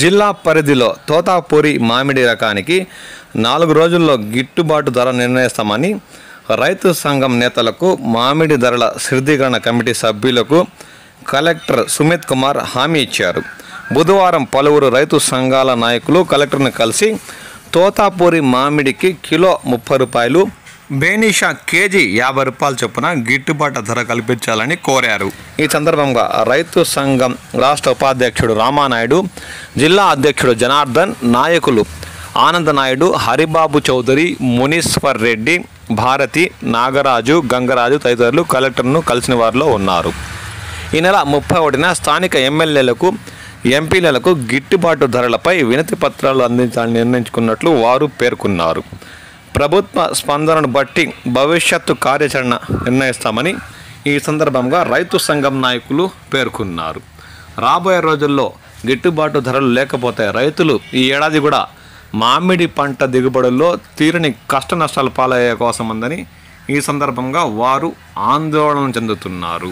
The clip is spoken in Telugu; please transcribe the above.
జిల్లా పరిధిలో తోతాపూరి మామిడి రకానికి 4 రోజుల్లో గిట్టుబాటు ధర నిర్ణయిస్తామని రైతు సంఘం నేతలకు, మామిడి ధరల స్థిరీకరణ కమిటీ సభ్యులకు కలెక్టర్ సుమిత్ కుమార్ హామీ ఇచ్చారు. బుధవారం పలువురు రైతు సంఘాల నాయకులు కలెక్టర్ను కలిసి తోతాపూరి మామిడికి కిలో 30 రూపాయలు, బేనిషా కేజీ 50 రూపాయల చొప్పున గిట్టుబాటు ధర కల్పించాలని కోరారు. ఈ సందర్భంగా రైతు సంఘం రాష్ట్ర ఉపాధ్యక్షుడు రామానాయుడు, జిల్లా అధ్యక్షుడు జనార్దన్, నాయకులు ఆనందనాయుడు, హరిబాబు చౌదరి, మునీశ్వర్ రెడ్డి, భారతి, నాగరాజు, గంగరాజు తదితరులు కలెక్టర్ను కలిసిన వారిలో ఉన్నారు. ఈ నెల 31న స్థానిక ఎమ్మెల్యేలకు, ఎంపీలకు గిట్టుబాటు ధరలపై వినతి పత్రాలు అందించాలని నిర్ణయించుకున్నట్లు వారు పేర్కొన్నారు. ప్రభుత్వ స్పందనను బట్టి భవిష్యత్తు కార్యాచరణ నిర్ణయిస్తామని ఈ సందర్భంగా రైతు సంఘం నాయకులు పేర్కొన్నారు. రాబోయే రోజుల్లో గిట్టుబాటు ధరలు లేకపోతే రైతులు ఈ ఏడాది కూడా మామిడి పంట దిగుబడుల్లో తీరని కష్ట నష్టాలు పాలయ్యే కోసం ఉందని ఈ సందర్భంగా వారు ఆందోళన చెందుతున్నారు.